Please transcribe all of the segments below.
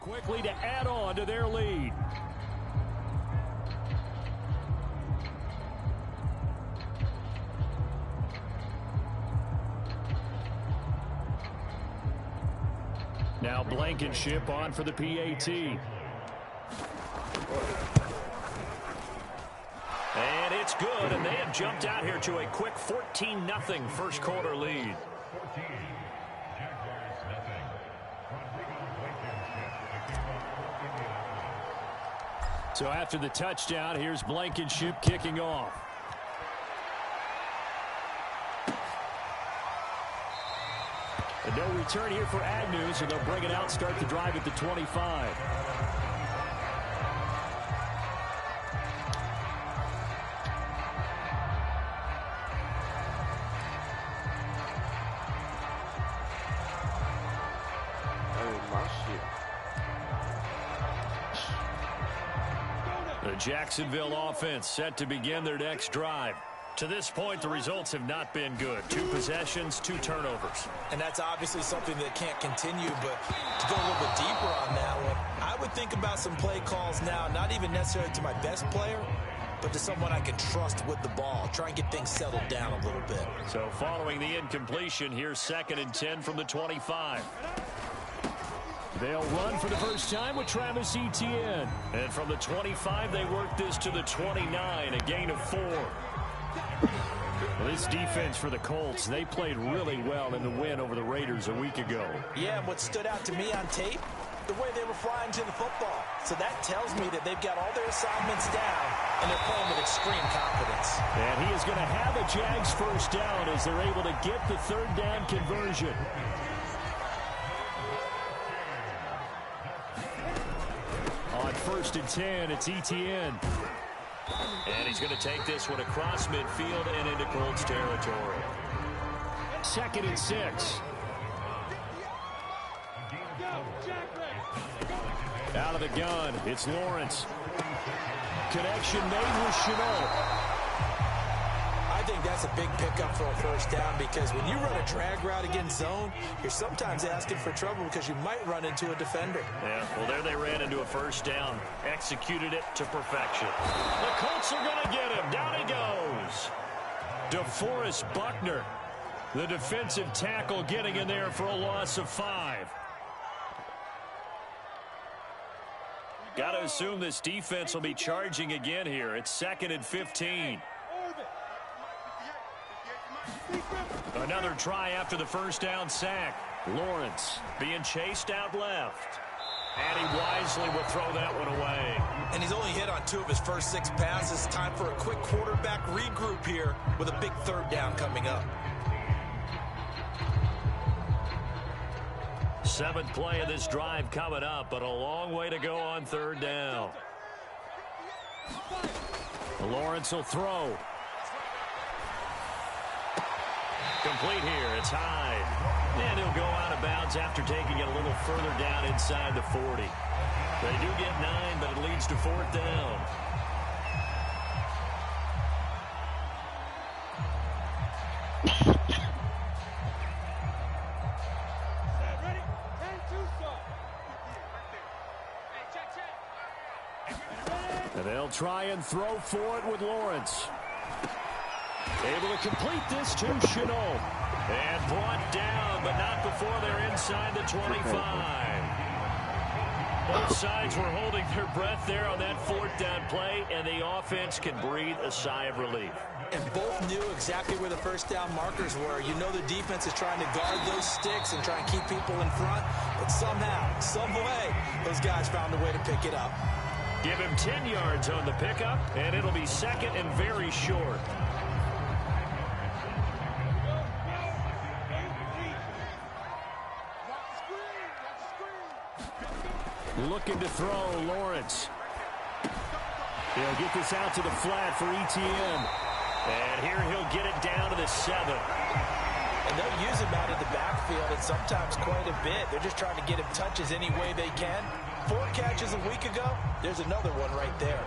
quickly to add on to their lead. Now Blankenship on for the PAT. And it's good, and they have jumped out here to a quick 14-0 first quarter lead. So after the touchdown, here's Blankenship kicking off. And no return here for Agnew, so they'll bring it out, start the drive at the 25. The Jacksonville offense set to begin their next drive. To this point, the results have not been good. 2 possessions, 2 turnovers. And that's obviously something that can't continue, but to go a little bit deeper on that one, I would think about some play calls now, not even necessarily to my best player, but to someone I can trust with the ball. Try and get things settled down a little bit. So following the incompletion, here's 2nd and 10 from the 25. They'll run for the first time with Travis Etienne. And from the 25, they work this to the 29, a gain of 4. Well, this defense for the Colts, they played really well in the win over the Raiders a week ago. Yeah, and what stood out to me on tape, the way they were flying to the football. So that tells me that they've got all their assignments down, and they're playing with extreme confidence. And he is going to have a Jags first down as they're able to get the 3rd down conversion. On 1st and 10, it's Etienne. And he's going to take this one across midfield and into Colts territory. 2nd and 6. Out of the gun, it's Lawrence. Connection made with Shenault. I think that's a big pickup for a first down because when you run a drag route against zone, you're sometimes asking for trouble because you might run into a defender. Yeah, well, there they ran into a first down. Executed it to perfection. The Colts are going to get him. Down he goes. DeForest Buckner, the defensive tackle, getting in there for a loss of 5. Got to assume this defense will be charging again here. It's 2nd and 15. Another try after the first down sack. Lawrence being chased out left. And he wisely will throw that one away. And he's only hit on 2 of his first 6 passes. Time for a quick quarterback regroup here with a big 3rd down coming up. 7th play of this drive coming up, but a long way to go on 3rd down. Lawrence will throw. Complete here. It's Hyde. And he'll go out of bounds after taking it a little further down inside the 40. They do get 9, but it leads to 4th down. And they'll try and throw for it with Lawrence. Able to complete this to Shenault. And brought down, but not before they're inside the 25. Both sides were holding their breath there on that 4th down play, and the offense can breathe a sigh of relief. And both knew exactly where the first down markers were. You know the defense is trying to guard those sticks and try and keep people in front, but somehow, some way, those guys found a way to pick it up. Give him 10 yards on the pickup, and it'll be 2nd and very short. Looking to throw, Lawrence. He'll get this out to the flat for Etienne. And here he'll get it down to the 7. And they'll use him out of the backfield, and sometimes quite a bit. They're just trying to get him touches any way they can. 4 catches a week ago, there's another one right there.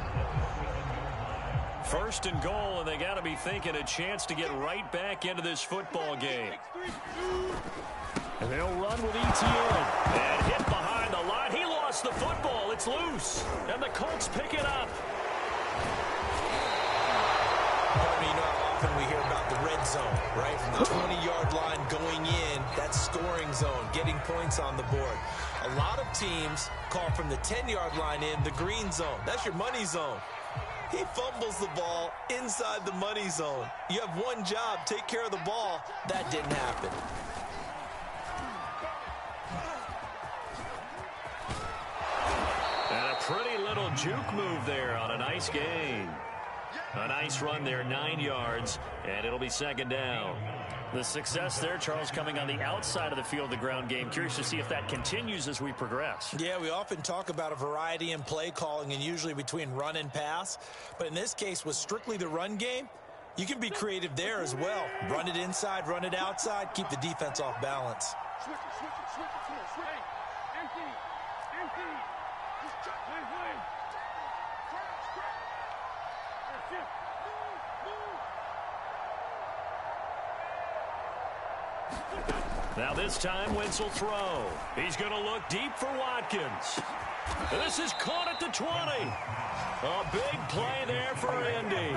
1st and goal, and they got to be thinking a chance to get right back into this football game. And they'll run with Etienne. And hit behind the line. He lost lost the football. It's loose, and the Colts pick it up. You know how often we hear about the red zone, right? From the 20-yard line going in, that's scoring zone, getting points on the board. A lot of teams call from the 10-yard line in the green zone. That's your money zone. He fumbles the ball inside the money zone. You have one job, take care of the ball. That didn't happen. And a pretty little juke move there on a nice gain. A nice run there, 9 yards, and it'll be second down. The success there, Charles, coming on the outside of the field, the ground game. Curious to see if that continues as we progress. Yeah, we often talk about a variety in play calling and usually between run and pass. But in this case, with strictly the run game, you can be creative there as well. Run it inside, run it outside, keep the defense off balance. Now this time, Wentz will throw. He's going to look deep for Watkins. This is caught at the 20. A big play there for Indy.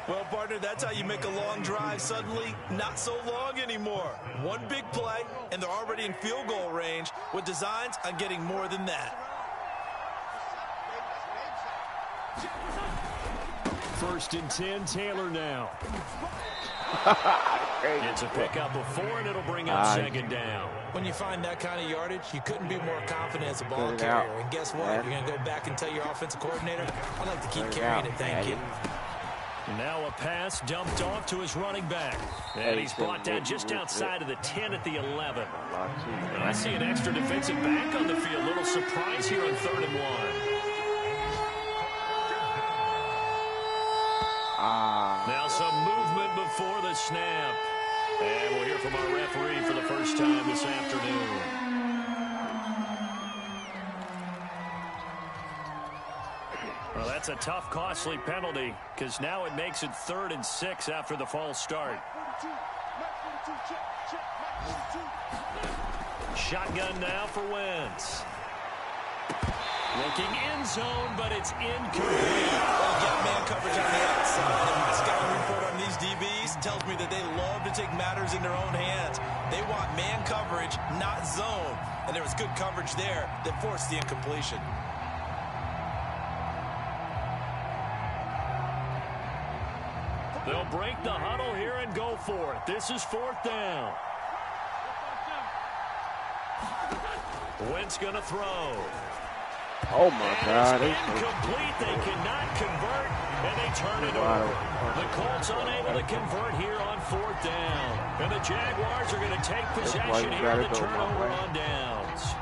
Well, partner, that's how you make a long drive suddenly not so long anymore. One big play, and they're already in field goal range with designs on getting more than that. First and 10, Taylor now. It's a pickup of 4, and it'll bring up second down. When you find that kind of yardage, you couldn't be more confident as a ball carrier. And guess what? You're going to go back and tell your offensive coordinator, I'd like to keep carrying it, thank you. Now a pass dumped off to his running back. And he's brought down just outside of the 10 at the 11. And I see an extra defensive back on the field. Little surprise here on 3rd and 1. Now some movement before the snap. And we'll hear from our referee for the first time this afternoon. Well, that's a tough, costly penalty because now it makes it 3rd and 6 after the false start. Shotgun now for Wentz. Looking in zone, but it's incomplete. Well, get man coverage on the outside. And my scouting report on these DBs tells me that they love to take matters in their own hands. They want man coverage, not zone. And there was good coverage there that forced the incompletion. They'll break the huddle here and go for it. This is 4th down. Wentz going to throw. Oh, my God. It's incomplete. They cannot convert, and they turn it over. The Colts unable to convert here on 4th down. And the Jaguars are going to take possession here on the turnover on downs.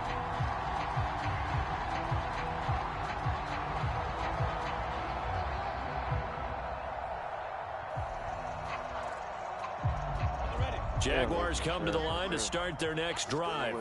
Jaguars come to the line to start their next drive.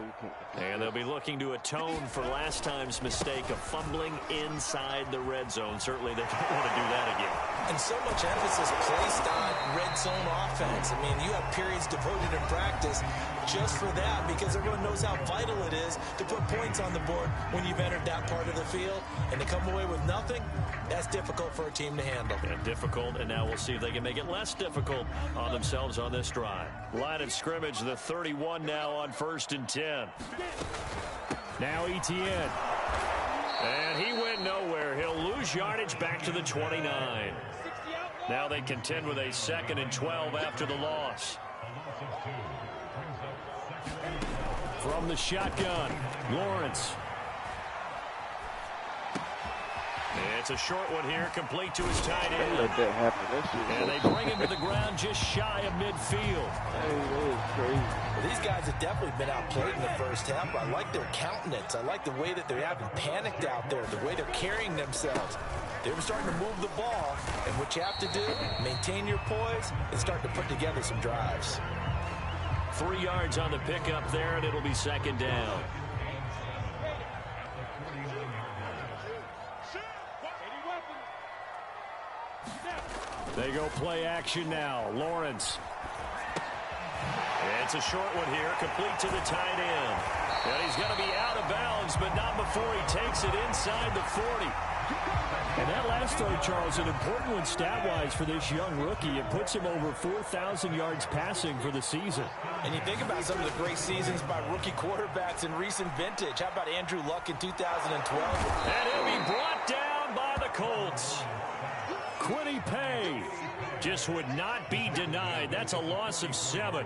And they'll be looking to atone for last time's mistake of fumbling inside the red zone. Certainly they don't want to do that again. And so much emphasis placed on red zone offense. I mean, you have periods devoted in practice just for that because everyone knows how vital it is to put points on the board when you've entered that part of the field. And to come away with nothing, that's difficult for a team to handle. And difficult, and now we'll see if they can make it less difficult on themselves on this drive. Line of scrimmage, the 31 now on 1st and 10. Now Etienne. And he went nowhere. He'll lose yardage back to the 29. Now they contend with a 2nd and 12 after the loss. From the shotgun, Lawrence. It's a short one here, complete to his tight end. Let that happen. And they bring him to the ground just shy of midfield. Well, these guys have definitely been outplayed in the first half. I like their countenance. I like the way that they haven't panicked out there, the way they're carrying themselves. They were starting to move the ball, and what you have to do, maintain your poise and start to put together some drives. 3 yards on the pickup there, and it'll be 2nd down. They go play action now. Lawrence. It's a short one here, complete to the tight end. And he's going to be out of bounds, but not before he takes it inside the 40. And that last throw, Charles, an important one stat-wise for this young rookie. It puts him over 4,000 yards passing for the season. And you think about some of the great seasons by rookie quarterbacks in recent vintage. How about Andrew Luck in 2012? And he'll be brought down by the Colts. Quiddy Pay just would not be denied. That's a loss of 7.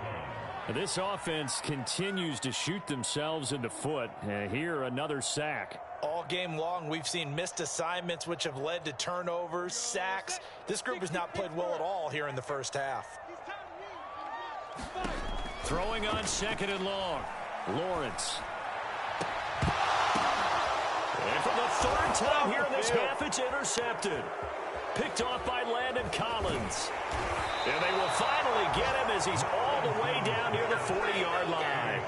This offense continues to shoot themselves in the foot. Here, another sack. All game long, we've seen missed assignments, which have led to turnovers, sacks. This group has not played well at all here in the first half. Throwing on 2nd and long. Lawrence. And for the 3rd time here in this half, it's intercepted. Picked off by Landon Collins. And they will finally get him as he's all the way down near the 40-yard line.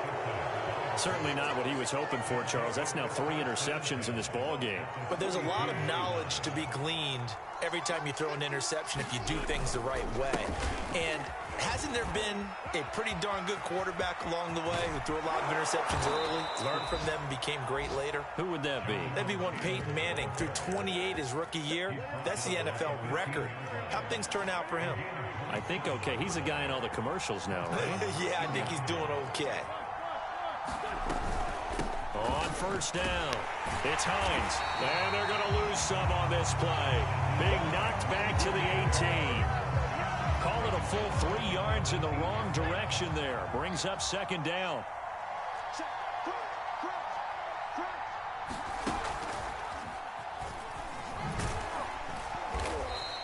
Certainly not what he was hoping for, Charles. That's now 3 interceptions in this ball game. But there's a lot of knowledge to be gleaned every time you throw an interception if you do things the right way. And hasn't there been a pretty darn good quarterback along the way who threw a lot of interceptions early, learned from them, and became great later? Who would that be? That'd be one Peyton Manning. Threw 28 his rookie year. That's the NFL record. How'd things turn out for him? I think okay. He's a guy in all the commercials now, right? Yeah, I think he's doing okay. On 1st down, it's Hines. And they're going to lose some on this play. Being knocked back to the 18. Call it a full 3 yards in the wrong direction there. Brings up 2nd down.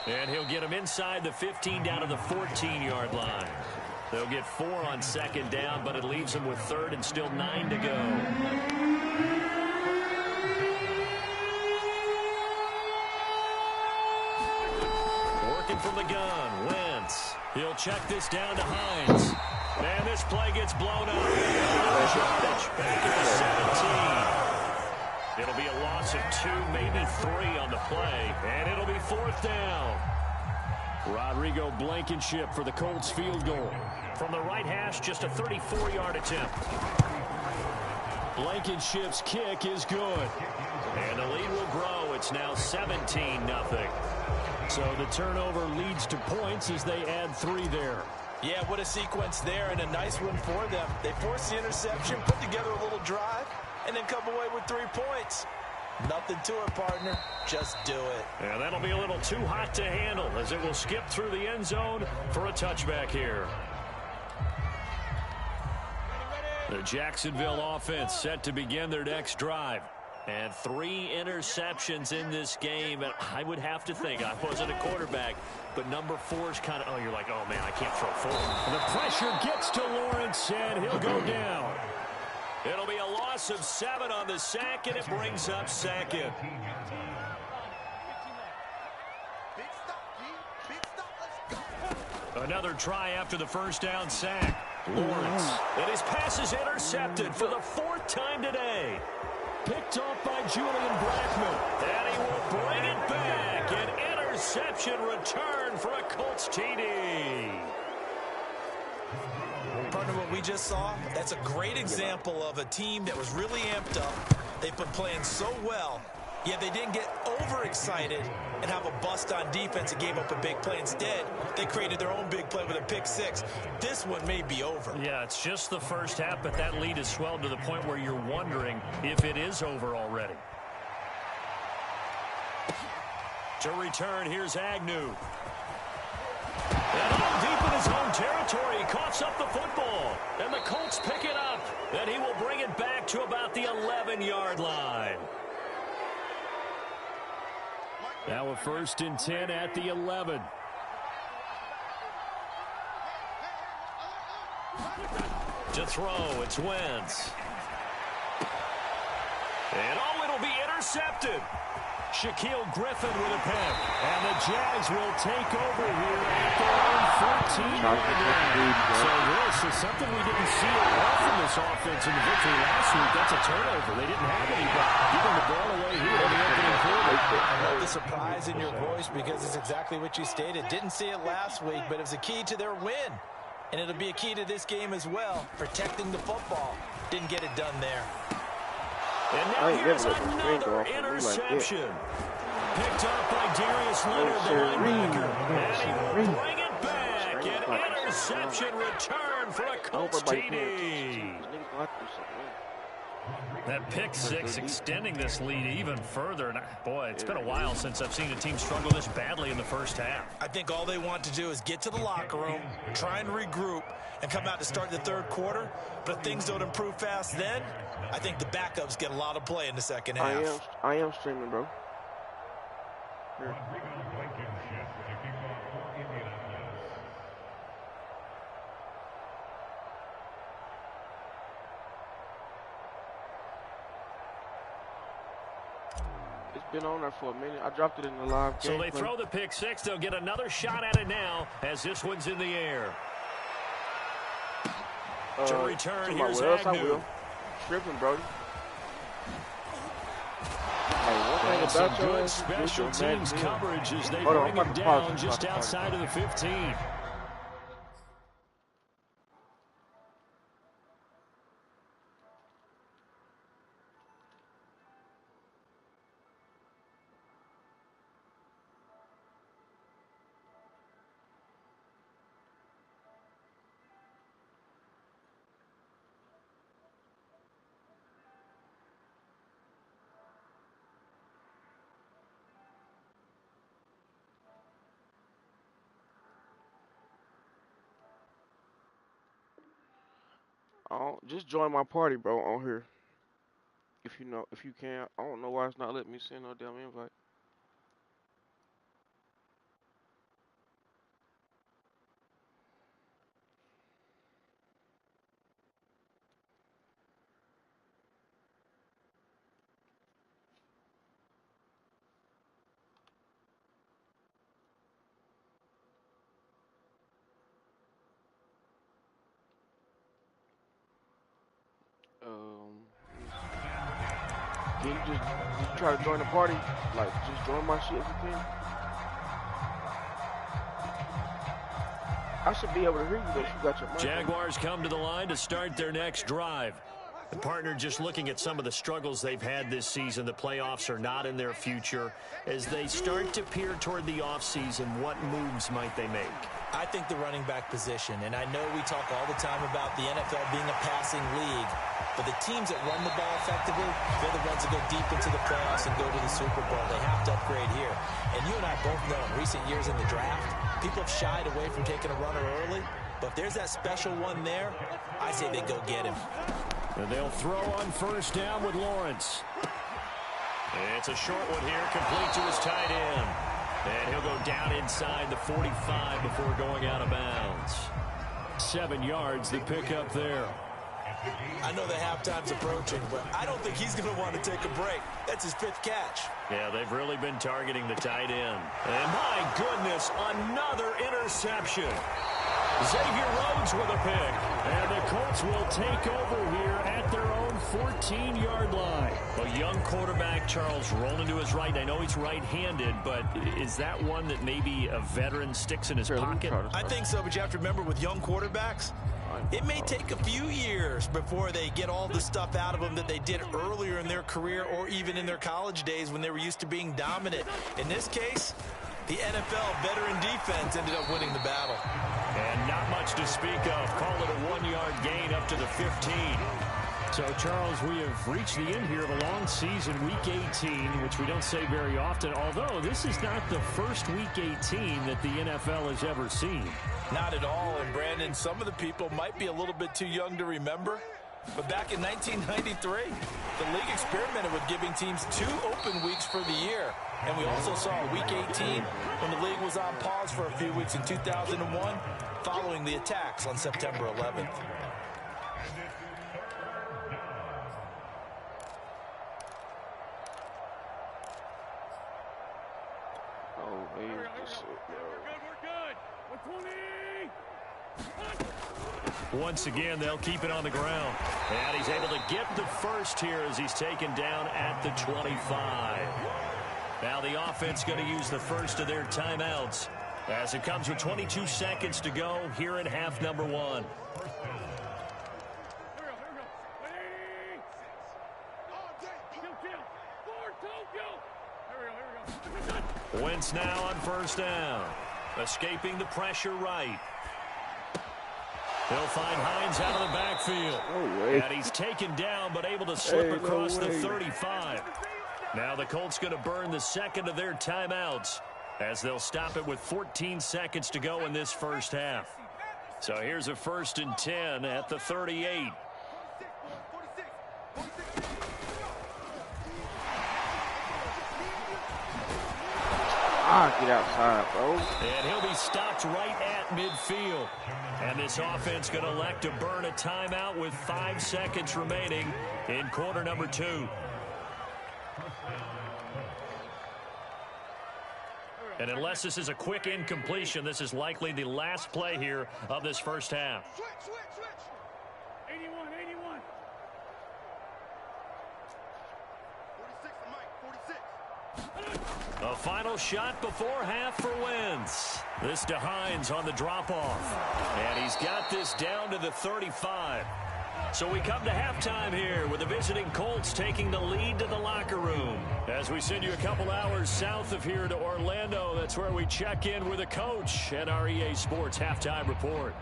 And he'll get him inside the 15 down to the 14-yard line. They'll get 4 on 2nd down, but it leaves them with 3rd and still 9 to go. Working from the gun, Wentz. He'll check this down to Hines. And this play gets blown up. Back at the 17. It'll be a loss of 2, maybe 3 on the play. And it'll be 4th down. Rodrigo Blankenship for the Colts field goal. From the right hash, just a 34-yard attempt. Blankenship's kick is good. And the lead will grow. It's now 17-0. So the turnover leads to points as they add 3 there. Yeah, what a sequence there, and a nice one for them. They force the interception, put together a little drive, and then come away with 3 points. Nothing to it, partner. Just do it. And that'll be a little too hot to handle as it will skip through the end zone for a touchback here. The Jacksonville offense set to begin their next drive. And 3 interceptions in this game. And I would have to think, I wasn't a quarterback, but number 4 is kind of, oh, you're like, oh, man, I can't throw 4. And the pressure gets to Lawrence, and he'll go down. It'll be a loss of 7 on the sack, and it brings up 2nd. Another try after the 1st down sack. Lawrence. And his pass is intercepted for the 4th time today. Picked off by Julian Blackmon. And he will bring it back. An interception return for a Colts TD. Partner, what we just saw, that's a great example of a team that was really amped up. They've been playing so well, yet they didn't get overexcited and have a bust on defense and gave up a big play. Instead, they created their own big play with a pick 6. This one may be over. Yeah, it's just the first half, but that lead has swelled to the point where you're wondering if it is over already. To return, here's Agnew. And all deep in his own territory, he coughs up the football. And the Colts pick it up. And he will bring it back to about the 11-yard line. Now a 1st and 10 at the 11. To throw, it's Wentz. And oh, it'll be intercepted. Shaquille Griffin with a pick. And the Jags will take over here at their own 14-yard line. So this is something we didn't see a lot from this offense in the victory last week. That's a turnover. They didn't have anybody giving the ball away here in the opening quarter. I love the surprise in your voice because it's exactly what you stated. Didn't see it last week, but it was a key to their win. And it'll be a key to this game as well, protecting the football. Didn't get it done there. And now here's another interception. Picked up by Darius Leonard, the linebacker. And he will bring it back. An interception return for a Colts TD. That pick six extending this lead even further. And boy, it's been a while since I've seen a team struggle this badly in the first half. I think all they want to do is get to the locker room, try and regroup, and come out to start the third quarter. But if things don't improve fast then, I think the backups get a lot of play in the second half. I am streaming, bro. Here. It's been on there for a minute. I dropped it in the live game. So they throw the pick six. They'll get another shot at it now as this one's in the air. To return, here's Agnew. Tripping, Brody. And some good special teams coverage as they bring him down just outside of the 15. Just join my party, bro, on here. If you can. I don't know why it's not letting me send no damn invite. Can you just try to join the party? Like, just join my shit if you can. I should be able to hear you though if you got your mic. Jaguars come to the line to start their next drive. The partner just looking at some of the struggles they've had this season. The playoffs are not in their future. As they start to peer toward the offseason, what moves might they make? I think the running back position, and I know we talk all the time about the NFL being a passing league, but the teams that run the ball effectively, they're the ones that go deep into the playoffs and go to the Super Bowl. They have to upgrade here. And you and I both know in recent years in the draft, people have shied away from taking a runner early, but if there's that special one there, I say they go get him. And they'll throw on first down with Lawrence. It's a short one here, complete to his tight end. And he'll go down inside the 45 before going out of bounds. 7 yards, the pickup there. I know the halftime's approaching, but I don't think he's going to want to take a break. That's his 5th catch. Yeah, they've really been targeting the tight end. And my goodness, another interception. Xavier Rhodes with a pick. And the Colts will take over here at their own 14-yard line. A young quarterback, Charles, rolling to his right. I know he's right-handed, but is that one that maybe a veteran sticks in his pocket? I think so, but you have to remember with young quarterbacks, it may take a few years before they get all the stuff out of them that they did earlier in their career or even in their college days when they were used to being dominant. In this case, the NFL veteran defense ended up winning the battle. And not much to speak of. Call it a 1-yard gain up to the 15. So, Charles, we have reached the end here of a long season, Week 18, which we don't say very often, although this is not the first Week 18 that the NFL has ever seen. Not at all, and Brandon, some of the people might be a little bit too young to remember, but back in 1993, the league experimented with giving teams 2 open weeks for the year, and we also saw Week 18 when the league was on pause for a few weeks in 2001 following the attacks on September 11th. Once again, they'll keep it on the ground. And he's able to get the first here as he's taken down at the 25. Now the offense going to use the first of their timeouts as it comes with 22 seconds to go here in half number 1. Wentz now on first down. Escaping the pressure right. He'll find Hines out of the backfield. No way. And he's taken down but able to slip across the 35. Now the Colts going to burn the second of their timeouts as they'll stop it with 14 seconds to go in this first half. So here's a 1st and 10 at the 38. Get outside, bro. And he'll be stopped right at midfield. And this offense going to elect to burn a timeout with 5 seconds remaining in quarter number 2. And unless this is a quick incompletion, this is likely the last play here of this first half. Switch. 81. 46 to Mike, 46. A final shot before half for Wentz. This to Hines on the drop-off. And he's got this down to the 35. So we come to halftime here with the visiting Colts taking the lead to the locker room. As we send you a couple hours south of here to Orlando, that's where we check in with a coach at our EA Sports Halftime Report.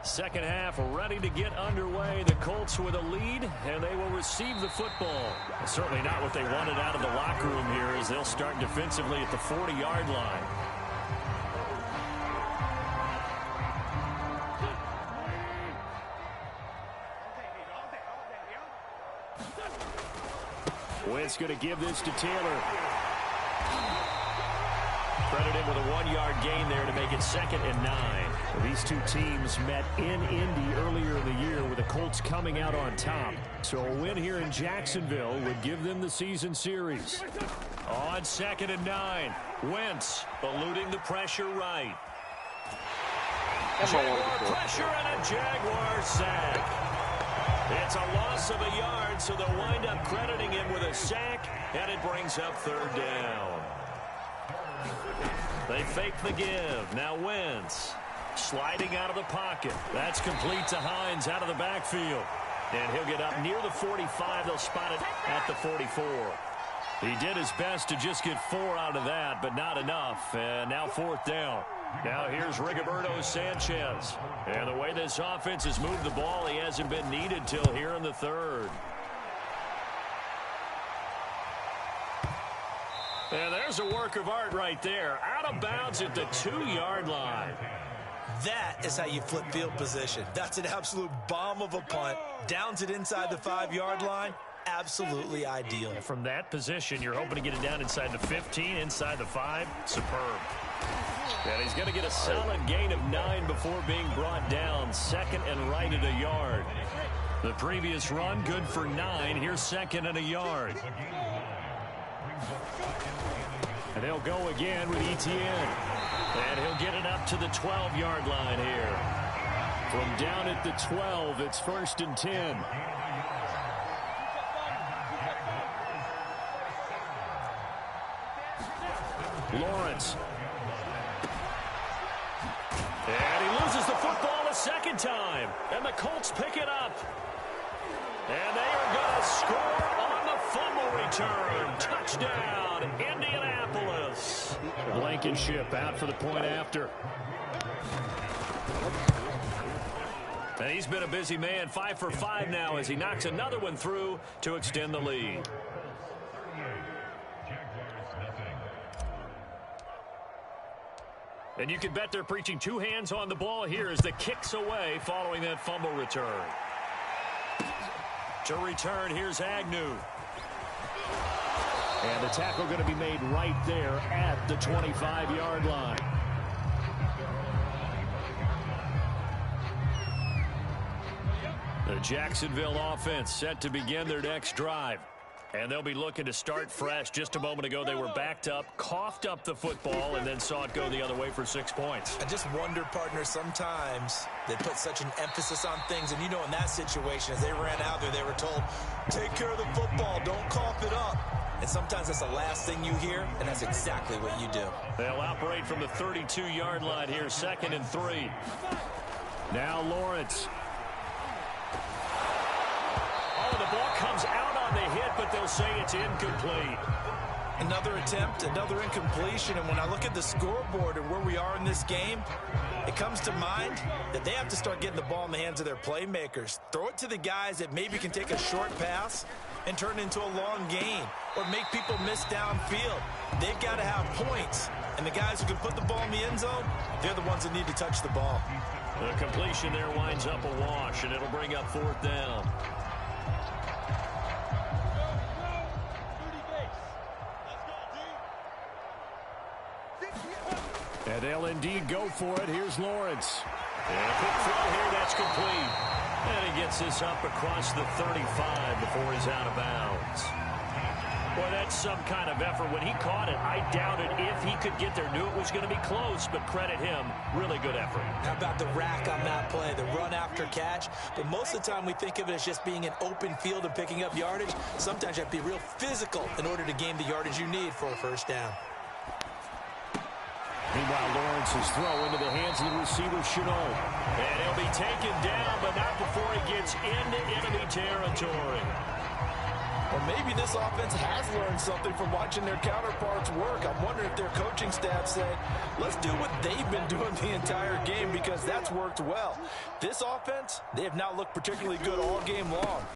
Second half ready to get underway. The Colts with a lead, and they will receive the football. Certainly not what they wanted out of the locker room here as they'll start defensively at the 40-yard line. Wentz going to give this to Taylor. Credit him with a 1-yard gain there to make it 2nd and 9. These two teams met in Indy earlier in the year with the Colts coming out on top. So a win here in Jacksonville would give them the season series. On 2nd and 9, Wentz eluding the pressure right. Jaguar pressure and a Jaguar sack. It's a loss of a yard, so they'll wind up crediting him with a sack, and it brings up 3rd down. They fake the give. Now Wentz sliding out of the pocket. That's complete to Hines out of the backfield. And he'll get up near the 45. They'll spot it at the 44. He did his best to just get 4 out of that, but not enough. And now 4th down. Now here's Rigoberto Sanchez. And the way this offense has moved the ball, he hasn't been needed till here in the 3rd. And there's a work of art right there. Out of bounds at the 2-yard line. That is how you flip field position. That's an absolute bomb of a punt. Downs it inside the 5-yard line. Absolutely ideal. From that position, you're hoping to get it down inside the 15, inside the 5. Superb. And he's going to get a solid gain of 9 before being brought down. 2nd and right at a yard. The previous run, good for 9. Here's 2nd and a yard. And they'll go again with Etienne. And he'll get it up to the 12-yard line here. From down at the 12, it's 1st and 10. Lawrence. And he loses the football a 2nd time. And the Colts pick it up. And they are going to score on the fumble return. Touchdown, Indianapolis. Blankenship out for the point after. And he's been a busy man. 5 for 5 now as he knocks another one through to extend the lead. And you can bet they're preaching 2 hands on the ball here as the kick's away following that fumble return. To return, here's Agnew. And the tackle going to be made right there at the 25-yard line. The Jacksonville offense set to begin their next drive. And they'll be looking to start fresh. Just a moment ago, they were backed up, coughed up the football, and then saw it go the other way for 6 points. I just wonder, partner, sometimes they put such an emphasis on things. And, you know, in that situation, as they ran out there, they were told, take care of the football, don't cough it up. And sometimes that's the last thing you hear, and that's exactly what you do. They'll operate from the 32-yard line here, 2nd and 3. Now Lawrence. Oh, the ball comes out on the hit, but they'll say it's incomplete. Another attempt, another incompletion, and when I look at the scoreboard and where we are in this game, it comes to mind that they have to start getting the ball in the hands of their playmakers. Throw it to the guys that maybe can take a short pass and turn it into a long gain or make people miss downfield. They've got to have points, and the guys who can put the ball in the end zone, they're the ones that need to touch the ball. The completion there winds up a wash, and it'll bring up 4th down. And they'll indeed go for it. Here's Lawrence. And a quick throw here, that's complete. And he gets this up across the 35 before he's out of bounds. Boy, that's some kind of effort. When he caught it, I doubted if he could get there. Knew it was going to be close, but credit him. Really good effort. How about the rack on that play, the run after catch? But most of the time we think of it as just being an open field and picking up yardage. Sometimes you have to be real physical in order to gain the yardage you need for a first down. Meanwhile, Lawrence's throw into the hands of the receiver, Shenault. And he'll be taken down, but not before he gets into enemy territory. Well, maybe this offense has learned something from watching their counterparts work. I'm wondering if their coaching staff said, let's do what they've been doing the entire game because that's worked well. This offense, they have not looked particularly good all game long.